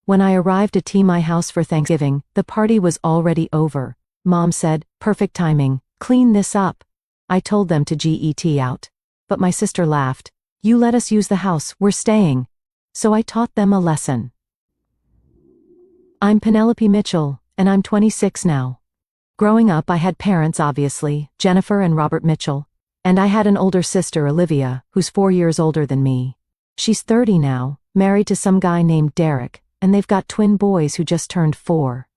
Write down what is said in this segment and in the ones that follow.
When I arrived at my house for Thanksgiving, the party was already over. Mom said, "Perfect timing, clean this up." I told them to get out. But my sister laughed. "You let us use the house, we're staying." So I taught them a lesson. I'm Penelope Mitchell, and I'm 26 now. Growing up, I had parents, obviously, Jennifer and Robert Mitchell. And I had an older sister, Olivia, who's 4 years older than me. She's 30 now, married to some guy named Derek, and they've got twin boys who just turned 4.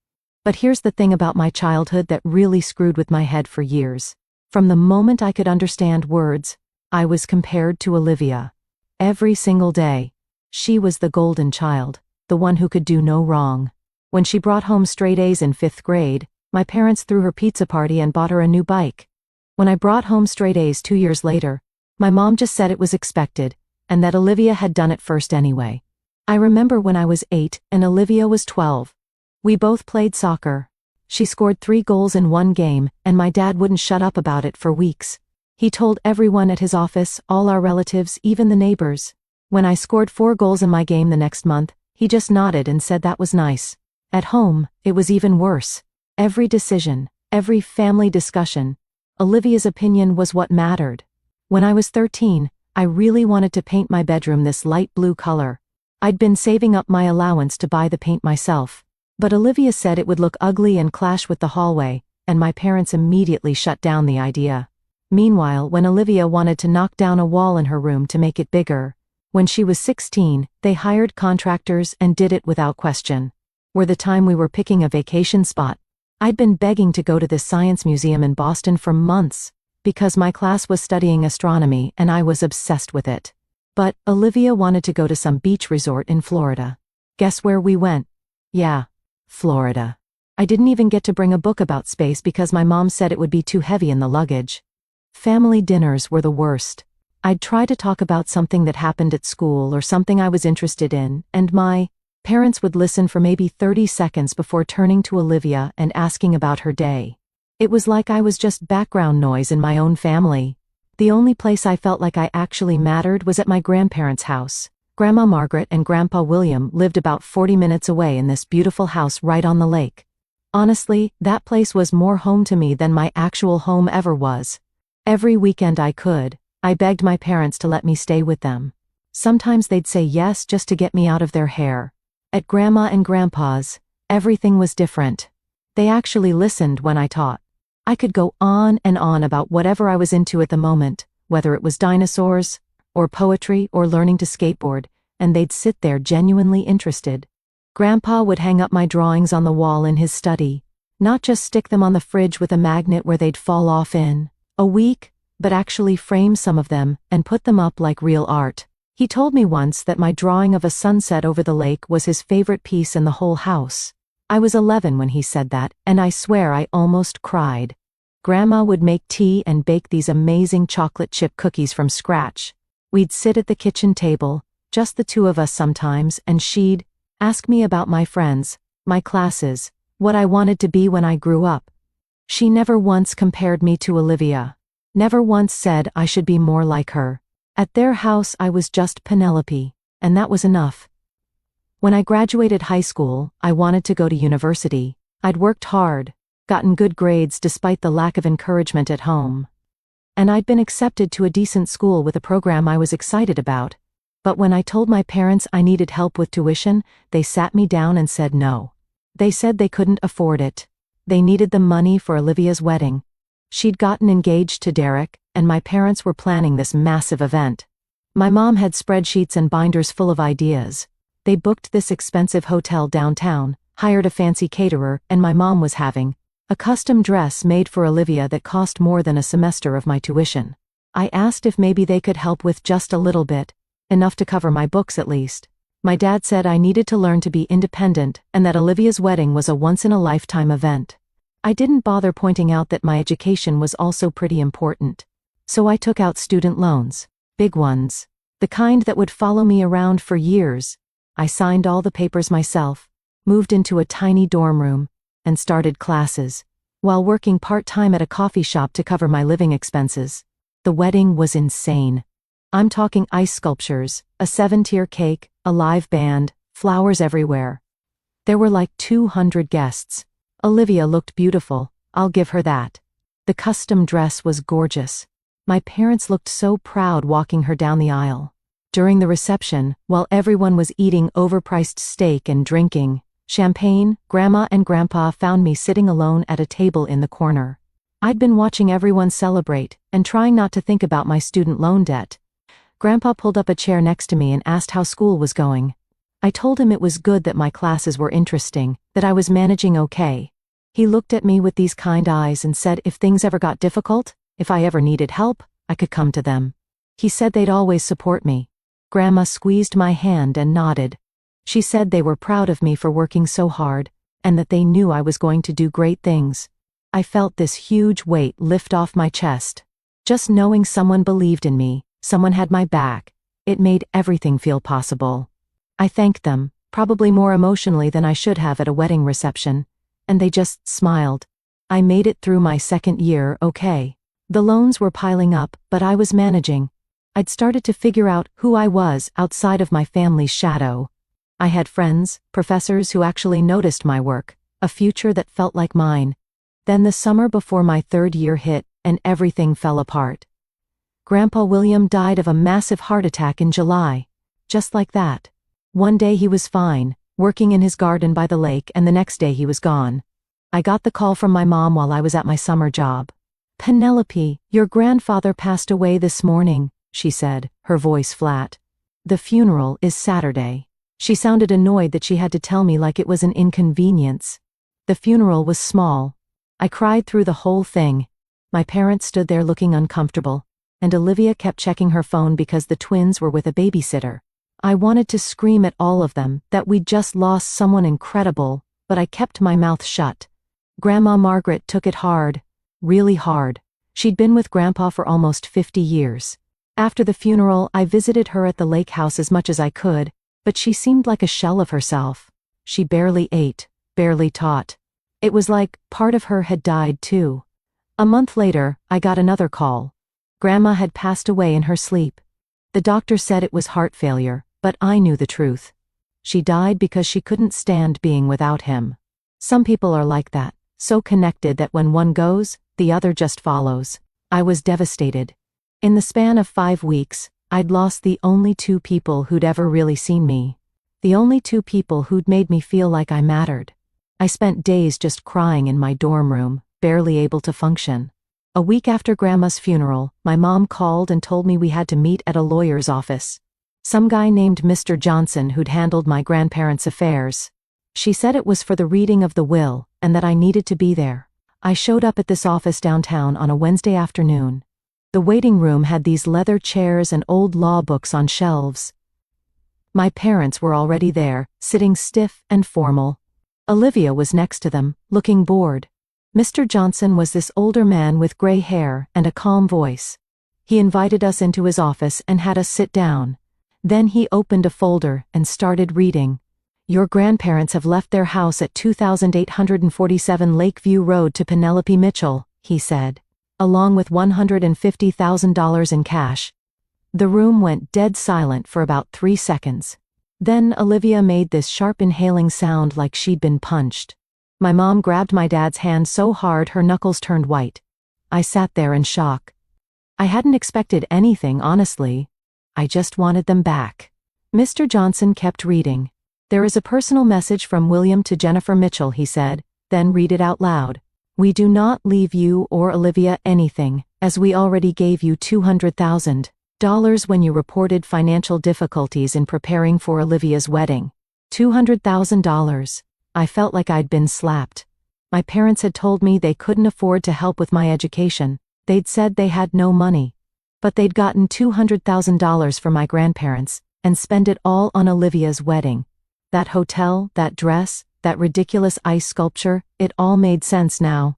But here's the thing about my childhood that really screwed with my head for years. From the moment I could understand words, I was compared to Olivia. Every single day. She was the golden child, the one who could do no wrong. When she brought home straight A's in 5th grade, my parents threw her pizza party and bought her a new bike. When I brought home straight A's 2 years later, my mom just said it was expected, and that Olivia had done it first anyway. I remember when I was 8 and Olivia was 12. We both played soccer. She scored 3 goals in one game, and my dad wouldn't shut up about it for weeks. He told everyone at his office, all our relatives, even the neighbors. When I scored 4 goals in my game the next month, he just nodded and said that was nice. At home, it was even worse. Every decision, every family discussion, Olivia's opinion was what mattered. When I was 13, I really wanted to paint my bedroom this light blue color. I'd been saving up my allowance to buy the paint myself. But Olivia said it would look ugly and clash with the hallway, and my parents immediately shut down the idea. Meanwhile, when Olivia wanted to knock down a wall in her room to make it bigger, when she was 16, they hired contractors and did it without question. The time we were picking a vacation spot, I'd been begging to go to this science museum in Boston for months, because my class was studying astronomy and I was obsessed with it. But Olivia wanted to go to some beach resort in Florida. Guess where we went? Yeah, Florida. I didn't even get to bring a book about space because my mom said it would be too heavy in the luggage. Family dinners were the worst. I'd try to talk about something that happened at school or something I was interested in, and my parents would listen for maybe 30 seconds before turning to Olivia and asking about her day. It was like I was just background noise in my own family. The only place I felt like I actually mattered was at my grandparents' house. Grandma Margaret and Grandpa William lived about 40 minutes away in this beautiful house right on the lake. Honestly, that place was more home to me than my actual home ever was. Every weekend I begged my parents to let me stay with them. Sometimes they'd say yes just to get me out of their hair. At Grandma and Grandpa's, everything was different. They actually listened when I taught. I could go on and on about whatever I was into at the moment, whether it was dinosaurs, or poetry, or learning to skateboard, and they'd sit there genuinely interested. Grandpa would hang up my drawings on the wall in his study, not just stick them on the fridge with a magnet where they'd fall off in a week, but actually frame some of them and put them up like real art. He told me once that my drawing of a sunset over the lake was his favorite piece in the whole house. I was 11 when he said that, and I swear I almost cried. Grandma would make tea and bake these amazing chocolate chip cookies from scratch. We'd sit at the kitchen table, just the two of us sometimes, and she'd ask me about my friends, my classes, what I wanted to be when I grew up. She never once compared me to Olivia. Never once said I should be more like her. At their house I was just Penelope, and that was enough. When I graduated high school, I wanted to go to university. I'd worked hard, gotten good grades despite the lack of encouragement at home. And I'd been accepted to a decent school with a program I was excited about. But when I told my parents I needed help with tuition, they sat me down and said no. They said they couldn't afford it. They needed the money for Olivia's wedding. She'd gotten engaged to Derek, and my parents were planning this massive event. My mom had spreadsheets and binders full of ideas. They booked this expensive hotel downtown, hired a fancy caterer, and my mom was having a custom dress made for Olivia that cost more than a semester of my tuition. I asked if maybe they could help with just a little bit, enough to cover my books at least. My dad said I needed to learn to be independent and that Olivia's wedding was a once-in-a-lifetime event. I didn't bother pointing out that my education was also pretty important. So I took out student loans, big ones, the kind that would follow me around for years. I signed all the papers myself, moved into a tiny dorm room, and started classes, while working part-time at a coffee shop to cover my living expenses. The wedding was insane. I'm talking ice sculptures, a 7-tier cake, a live band, flowers everywhere. There were like 200 guests. Olivia looked beautiful, I'll give her that. The custom dress was gorgeous. My parents looked so proud walking her down the aisle. During the reception, while everyone was eating overpriced steak and drinking champagne, Grandma and Grandpa found me sitting alone at a table in the corner. I'd been watching everyone celebrate and trying not to think about my student loan debt. Grandpa pulled up a chair next to me and asked how school was going. I told him it was good, that my classes were interesting, that I was managing okay. He looked at me with these kind eyes and said if things ever got difficult, if I ever needed help, I could come to them. He said they'd always support me. Grandma squeezed my hand and nodded. She said they were proud of me for working so hard, and that they knew I was going to do great things. I felt this huge weight lift off my chest. Just knowing someone believed in me, someone had my back, it made everything feel possible. I thanked them, probably more emotionally than I should have at a wedding reception, and they just smiled. I made it through my second year okay. The loans were piling up, but I was managing. I'd started to figure out who I was outside of my family's shadow. I had friends, professors who actually noticed my work, a future that felt like mine. Then the summer before my third year hit, and everything fell apart. Grandpa William died of a massive heart attack in July. Just like that. One day he was fine, working in his garden by the lake, and the next day he was gone. I got the call from my mom while I was at my summer job. "Penelope, your grandfather passed away this morning," she said, her voice flat. "The funeral is Saturday." She sounded annoyed that she had to tell me like it was an inconvenience. The funeral was small. I cried through the whole thing. My parents stood there looking uncomfortable, and Olivia kept checking her phone because the twins were with a babysitter. I wanted to scream at all of them that we'd just lost someone incredible, but I kept my mouth shut. Grandma Margaret took it hard, really hard. She'd been with Grandpa for almost 50 years. After the funeral, I visited her at the lake house as much as I could, but she seemed like a shell of herself. She barely ate, barely taught. It was like part of her had died too. A month later, I got another call. Grandma had passed away in her sleep. The doctor said it was heart failure, but I knew the truth. She died because she couldn't stand being without him. Some people are like that, so connected that when one goes, the other just follows. I was devastated. In the span of 5 weeks, I'd lost the only 2 people who'd ever really seen me. The only 2 people who'd made me feel like I mattered. I spent days just crying in my dorm room, barely able to function. A week after Grandma's funeral, my mom called and told me we had to meet at a lawyer's office. Some guy named Mr. Johnson who'd handled my grandparents' affairs. She said it was for the reading of the will, and that I needed to be there. I showed up at this office downtown on a Wednesday afternoon. The waiting room had these leather chairs and old law books on shelves. My parents were already there, sitting stiff and formal. Olivia was next to them, looking bored. Mr. Johnson was this older man with gray hair and a calm voice. He invited us into his office and had us sit down. Then he opened a folder and started reading. "Your grandparents have left their house at 2847 Lakeview Road to Penelope Mitchell," he said, "along with $150,000 in cash." The room went dead silent for about 3 seconds. Then Olivia made this sharp inhaling sound like she'd been punched. My mom grabbed my dad's hand so hard her knuckles turned white. I sat there in shock. I hadn't expected anything, honestly. I just wanted them back. Mr. Johnson kept reading. "There is a personal message from William to Jennifer Mitchell," he said, then read it out loud. "We do not leave you or Olivia anything, as we already gave you $200,000 when you reported financial difficulties in preparing for Olivia's wedding. $200,000. I felt like I'd been slapped. My parents had told me they couldn't afford to help with my education. They'd said they had no money. But they'd gotten $200,000 for my grandparents, and spent it all on Olivia's wedding. That hotel, that dress, that ridiculous ice sculpture, it all made sense now.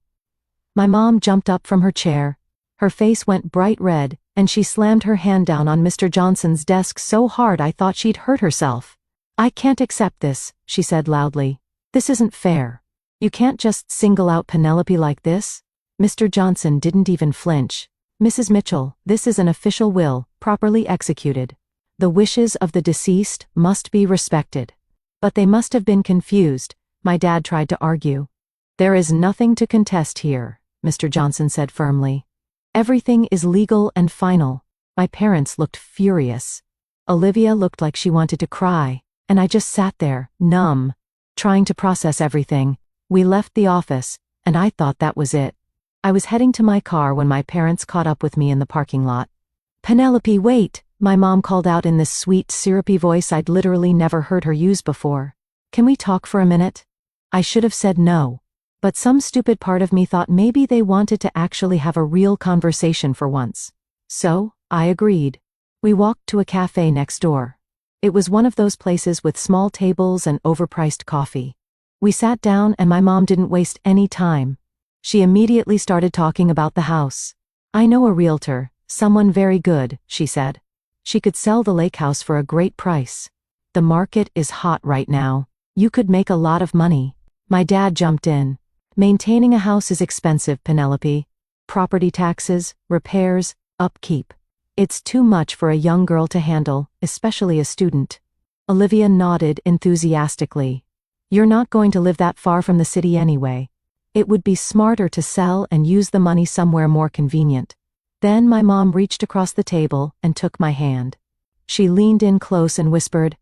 My mom jumped up from her chair. Her face went bright red, and she slammed her hand down on Mr. Johnson's desk so hard I thought she'd hurt herself. "I can't accept this," she said loudly. "This isn't fair. You can't just single out Penelope like this." Mr. Johnson didn't even flinch. "Mrs. Mitchell, this is an official will, properly executed. The wishes of the deceased must be respected." But they must have been confused, my dad tried to argue. There is nothing to contest here, Mr. Johnson said firmly. Everything is legal and final. My parents looked furious. Olivia looked like she wanted to cry, and I just sat there, numb, trying to process everything. We left the office, and I thought that was it. I was heading to my car when my parents caught up with me in the parking lot. "Penelope, wait," my mom called out in this sweet, syrupy voice I'd literally never heard her use before. "Can we talk for a minute?" I should have said no, but some stupid part of me thought maybe they wanted to actually have a real conversation for once. So, I agreed. We walked to a cafe next door. It was one of those places with small tables and overpriced coffee. We sat down and my mom didn't waste any time. She immediately started talking about the house. "I know a realtor, someone very good," she said. "She could sell the lake house for a great price. The market is hot right now. You could make a lot of money." My dad jumped in. "Maintaining a house is expensive, Penelope. Property taxes, repairs, upkeep. It's too much for a young girl to handle, especially a student." Olivia nodded enthusiastically. "You're not going to live that far from the city anyway. It would be smarter to sell and use the money somewhere more convenient." Then my mom reached across the table and took my hand. She leaned in close and whispered,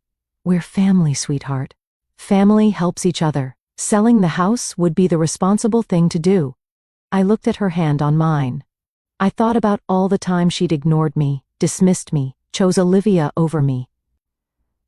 "We're family, sweetheart. Family helps each other. Selling the house would be the responsible thing to do." I looked at her hand on mine. I thought about all the time she'd ignored me, dismissed me, chose Olivia over me.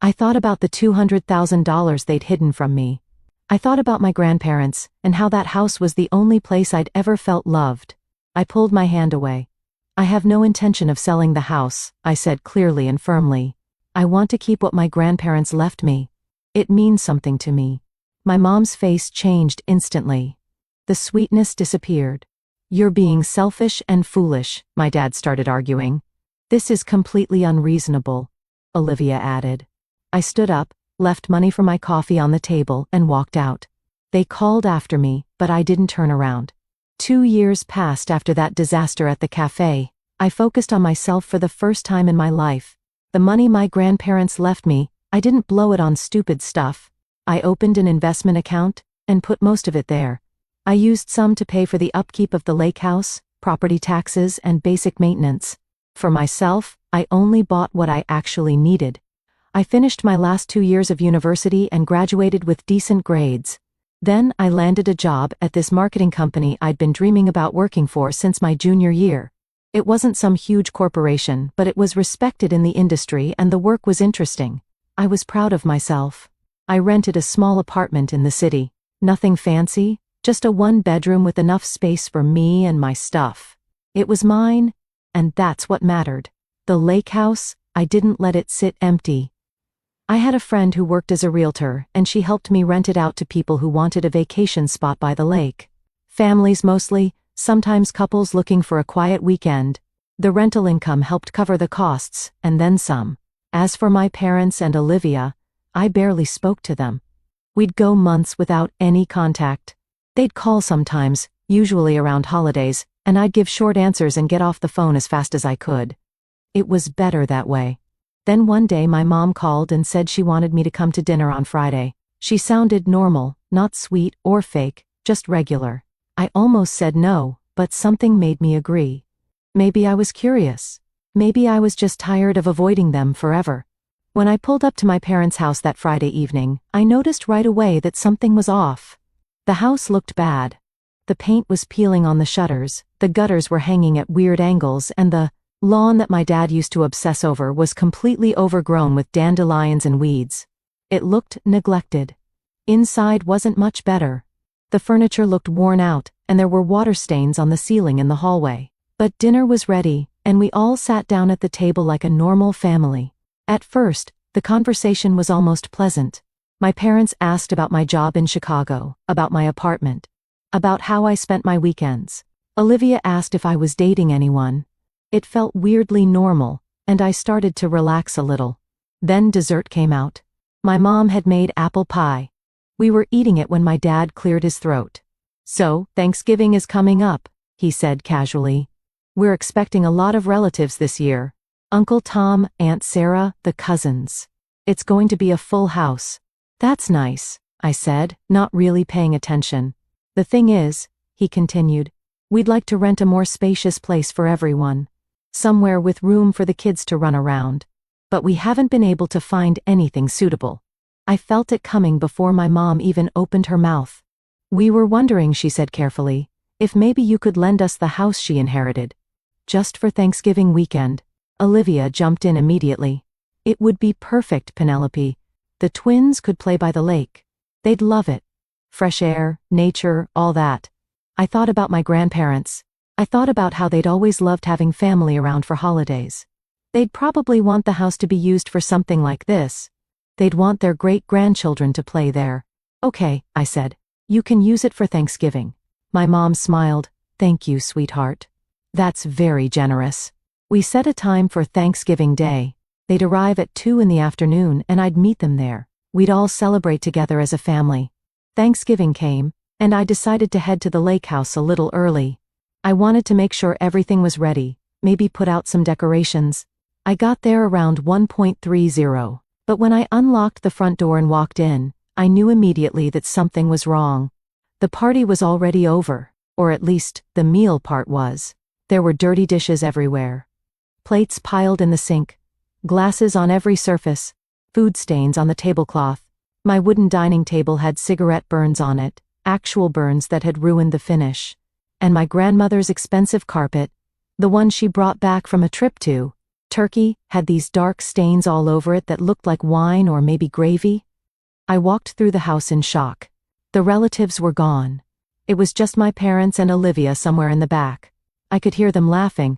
I thought about the $200,000 they'd hidden from me. I thought about my grandparents and how that house was the only place I'd ever felt loved. I pulled my hand away. "I have no intention of selling the house," I said clearly and firmly. "I want to keep what my grandparents left me. It means something to me." My mom's face changed instantly. The sweetness disappeared. "You're being selfish and foolish," my dad started arguing. "This is completely unreasonable," Olivia added. I stood up, left money for my coffee on the table, and walked out. They called after me, but I didn't turn around. 2 years passed after that disaster at the cafe. I focused on myself for the first time in my life. The money my grandparents left me, I didn't blow it on stupid stuff. I opened an investment account and put most of it there. I used some to pay for the upkeep of the lake house, property taxes, and basic maintenance. For myself, I only bought what I actually needed. I finished my last 2 years of university and graduated with decent grades. Then I landed a job at this marketing company I'd been dreaming about working for since my junior year. It wasn't some huge corporation, but it was respected in the industry and the work was interesting. I was proud of myself. I rented a small apartment in the city. Nothing fancy, just a 1-bedroom with enough space for me and my stuff. It was mine, and that's what mattered. The lake house, I didn't let it sit empty. I had a friend who worked as a realtor, and she helped me rent it out to people who wanted a vacation spot by the lake. Families mostly, sometimes couples looking for a quiet weekend. The rental income helped cover the costs, and then some. As for my parents and Olivia, I barely spoke to them. We'd go months without any contact. They'd call sometimes, usually around holidays, and I'd give short answers and get off the phone as fast as I could. It was better that way. Then one day my mom called and said she wanted me to come to dinner on Friday. She sounded normal, not sweet or fake, just regular. I almost said no, but something made me agree. Maybe I was curious. Maybe I was just tired of avoiding them forever. When I pulled up to my parents' house that Friday evening, I noticed right away that something was off. The house looked bad. The paint was peeling on the shutters, the gutters were hanging at weird angles, and the lawn that my dad used to obsess over was completely overgrown with dandelions and weeds. It looked neglected. Inside wasn't much better. The furniture looked worn out, and there were water stains on the ceiling in the hallway. But dinner was ready, and we all sat down at the table like a normal family. At first, the conversation was almost pleasant. My parents asked about my job in Chicago, about my apartment, about how I spent my weekends. Olivia asked if I was dating anyone. It felt weirdly normal, and I started to relax a little. Then dessert came out. My mom had made apple pie. We were eating it when my dad cleared his throat. "So, Thanksgiving is coming up," he said casually. "We're expecting a lot of relatives this year. Uncle Tom, Aunt Sarah, the cousins. It's going to be a full house. That's nice, I said, not really paying attention. The thing is, he continued, we'd like to rent a more spacious place for everyone. Somewhere with room for the kids to run around. But we haven't been able to find anything suitable. I felt it coming before my mom even opened her mouth. We were wondering, she said carefully, if maybe you could lend us the house she inherited. Just for Thanksgiving weekend. Olivia jumped in immediately. It would be perfect, Penelope. The twins could play by the lake. They'd love it. Fresh air, nature, all that. I thought about my grandparents. I thought about how they'd always loved having family around for holidays. They'd probably want the house to be used for something like this. They'd want their great-grandchildren to play there. Okay, I said. You can use it for Thanksgiving. My mom smiled. Thank you, sweetheart. That's very generous. We set a time for Thanksgiving Day. They'd arrive at 2 in the afternoon and I'd meet them there. We'd all celebrate together as a family. Thanksgiving came, and I decided to head to the lake house a little early. I wanted to make sure everything was ready, maybe put out some decorations. I got there around 1:30, but when I unlocked the front door and walked in, I knew immediately that something was wrong. The party was already over, or at least, the meal part was. There were dirty dishes everywhere. Plates piled in the sink. Glasses on every surface. Food stains on the tablecloth. My wooden dining table had cigarette burns on it, actual burns that had ruined the finish. And my grandmother's expensive carpet, the one she brought back from a trip to Turkey, had these dark stains all over it that looked like wine or maybe gravy. I walked through the house in shock. The relatives were gone. It was just my parents and Olivia somewhere in the back. I could hear them laughing.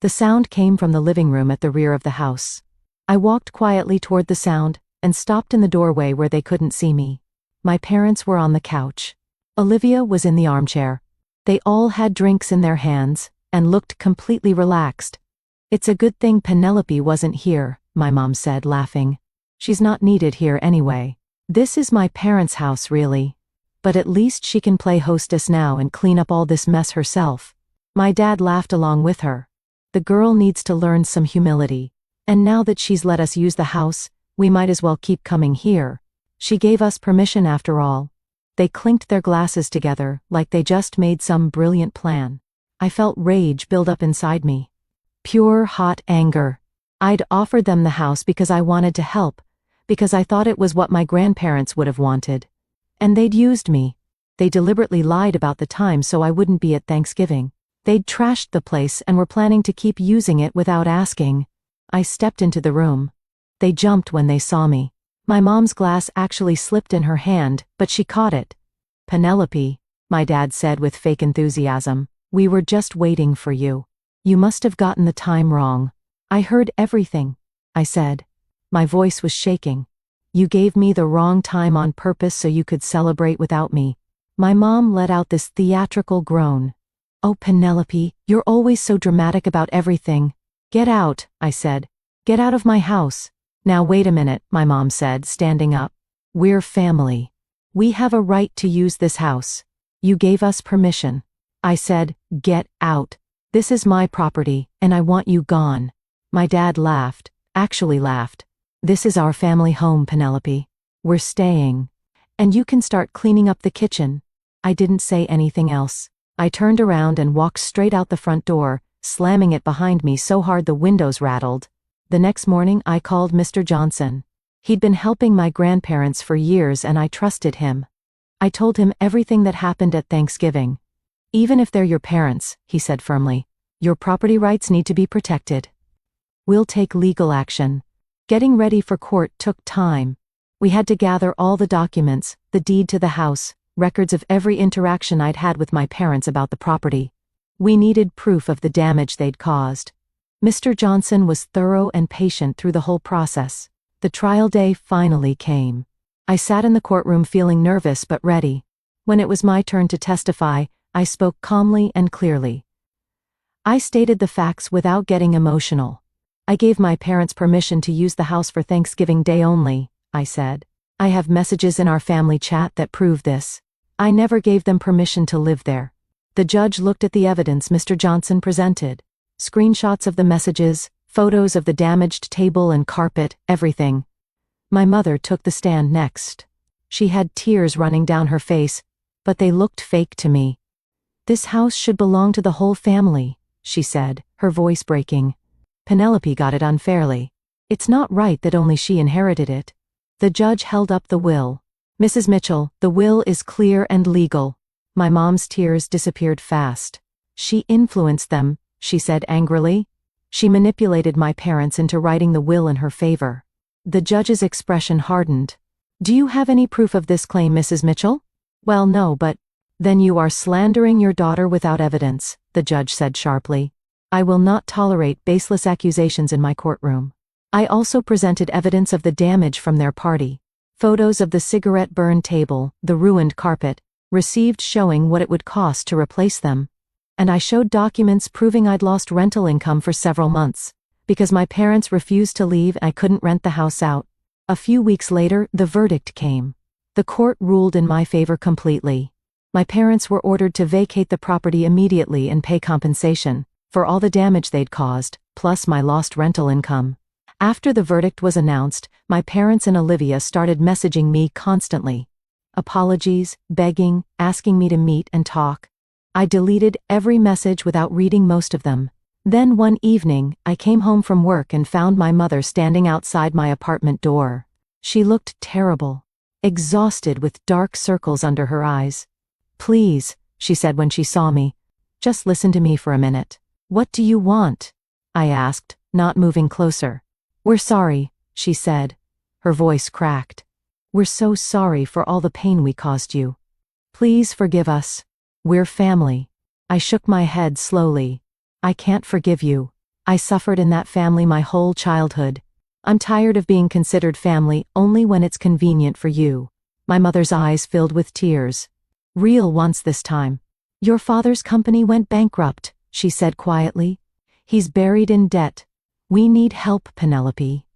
The sound came from the living room at the rear of the house. I walked quietly toward the sound and stopped in the doorway where they couldn't see me. My parents were on the couch. Olivia was in the armchair. They all had drinks in their hands and looked completely relaxed. It's a good thing Penelope wasn't here, my mom said, laughing. She's not needed here anyway. This is my parents' house, really. But at least she can play hostess now and clean up all this mess herself. My dad laughed along with her. The girl needs to learn some humility. And now that she's let us use the house, we might as well keep coming here. She gave us permission after all. They clinked their glasses together like they just made some brilliant plan. I felt rage build up inside me. Pure, hot anger. I'd offered them the house because I wanted to help, because I thought it was what my grandparents would have wanted. And they'd used me. They deliberately lied about the time so I wouldn't be at Thanksgiving. They'd trashed the place and were planning to keep using it without asking. I stepped into the room. They jumped when they saw me. My mom's glass actually slipped in her hand, but she caught it. Penelope, my dad said with fake enthusiasm, we were just waiting for you. You must have gotten the time wrong. I heard everything, I said. My voice was shaking. You gave me the wrong time on purpose so you could celebrate without me. My mom let out this theatrical groan. Oh, Penelope, you're always so dramatic about everything. Get out, I said. Get out of my house. Now wait a minute, my mom said, standing up. We're family. We have a right to use this house. You gave us permission. I said, get out. This is my property, and I want you gone. My dad laughed, actually laughed. This is our family home, Penelope. We're staying. And you can start cleaning up the kitchen. I didn't say anything else. I turned around and walked straight out the front door, slamming it behind me so hard the windows rattled. The next morning I called Mr. Johnson. He'd been helping my grandparents for years and I trusted him. I told him everything that happened at Thanksgiving. Even if they're your parents, he said firmly, your property rights need to be protected. We'll take legal action. Getting ready for court took time. We had to gather all the documents, the deed to the house, records of every interaction I'd had with my parents about the property. We needed proof of the damage they'd caused. Mr. Johnson was thorough and patient through the whole process. The trial day finally came. I sat in the courtroom feeling nervous but ready. When it was my turn to testify, I spoke calmly and clearly. I stated the facts without getting emotional. I gave my parents permission to use the house for Thanksgiving Day only, I said. I have messages in our family chat that prove this. I never gave them permission to live there. The judge looked at the evidence Mr. Johnson presented. Screenshots of the messages, photos of the damaged table and carpet, everything. My mother took the stand next. She had tears running down her face, but they looked fake to me. "This house should belong to the whole family," she said, her voice breaking. "Penelope got it unfairly. It's not right that only she inherited it." The judge held up the will. "Mrs. Mitchell, the will is clear and legal." My mom's tears disappeared fast. "She influenced them," she said angrily. "She manipulated my parents into writing the will in her favor." The judge's expression hardened. "Do you have any proof of this claim, Mrs. Mitchell?" "Well, no, but—" "Then you are slandering your daughter without evidence," the judge said sharply. "I will not tolerate baseless accusations in my courtroom." I also presented evidence of the damage from their party. Photos of the cigarette-burned table, the ruined carpet, received showing what it would cost to replace them. And I showed documents proving I'd lost rental income for several months. Because my parents refused to leave and I couldn't rent the house out. A few weeks later, the verdict came. The court ruled in my favor completely. My parents were ordered to vacate the property immediately and pay compensation for all the damage they'd caused, plus my lost rental income. After the verdict was announced, my parents and Olivia started messaging me constantly. Apologies, begging, asking me to meet and talk. I deleted every message without reading most of them. Then one evening, I came home from work and found my mother standing outside my apartment door. She looked terrible, exhausted with dark circles under her eyes. "Please," she said when she saw me, "just listen to me for a minute." "What do you want?" I asked, not moving closer. "We're sorry," she said. Her voice cracked. "We're so sorry for all the pain we caused you. Please forgive us. We're family." I shook my head slowly. "I can't forgive you. I suffered in that family my whole childhood. I'm tired of being considered family only when it's convenient for you." My mother's eyes filled with tears. "Real ones this time. Your father's company went bankrupt," she said quietly. "He's buried in debt. We need help, Penelope.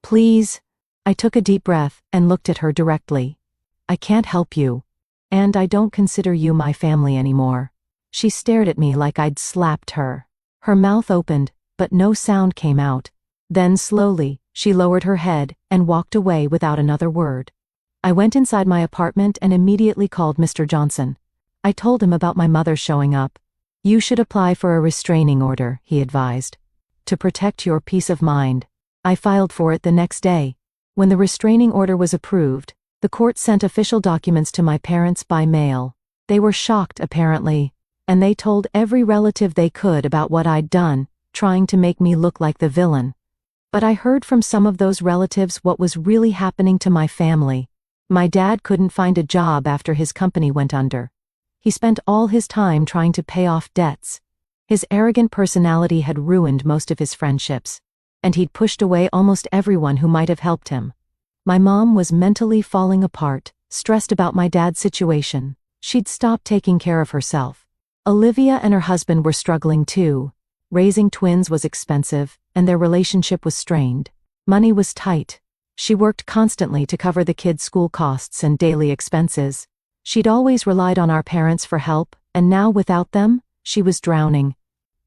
Please." I took a deep breath and looked at her directly. "I can't help you. And I don't consider you my family anymore." She stared at me like I'd slapped her. Her mouth opened, but no sound came out. Then slowly, she lowered her head and walked away without another word. I went inside my apartment and immediately called Mr. Johnson. I told him about my mother showing up. "You should apply for a restraining order," he advised, "to protect your peace of mind." I filed for it the next day. When the restraining order was approved, the court sent official documents to my parents by mail. They were shocked, apparently, and they told every relative they could about what I'd done, trying to make me look like the villain. But I heard from some of those relatives what was really happening to my family. My dad couldn't find a job after his company went under. He spent all his time trying to pay off debts. His arrogant personality had ruined most of his friendships, and he'd pushed away almost everyone who might have helped him. My mom was mentally falling apart, stressed about my dad's situation. She'd stopped taking care of herself. Olivia and her husband were struggling too. Raising twins was expensive, and their relationship was strained. Money was tight. She worked constantly to cover the kids' school costs and daily expenses. She'd always relied on our parents for help, and now without them, she was drowning.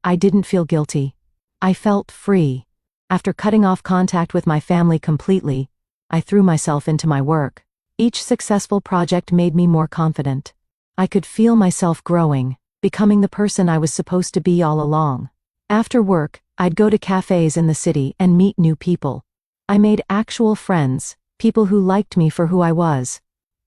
I didn't feel guilty. I felt free. After cutting off contact with my family completely, I threw myself into my work. Each successful project made me more confident. I could feel myself growing, becoming the person I was supposed to be all along. After work, I'd go to cafes in the city and meet new people. I made actual friends, people who liked me for who I was.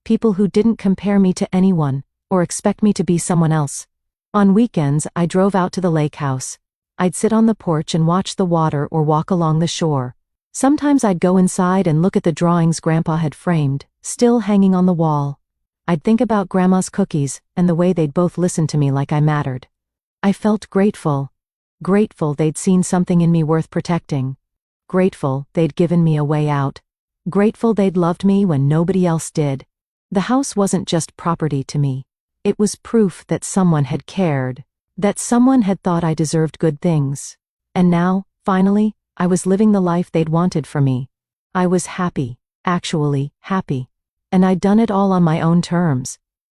People who didn't compare me to anyone, or expect me to be someone else. On weekends, I drove out to the lake house. I'd sit on the porch and watch the water or walk along the shore. Sometimes I'd go inside and look at the drawings Grandpa had framed, still hanging on the wall. I'd think about Grandma's cookies and the way they'd both listen to me like I mattered. I felt grateful. Grateful they'd seen something in me worth protecting. Grateful they'd given me a way out. Grateful they'd loved me when nobody else did. The house wasn't just property to me. It was proof that someone had cared, that someone had thought I deserved good things. And now, finally, I was living the life they'd wanted for me. I was happy, actually happy. And I'd done it all on my own terms.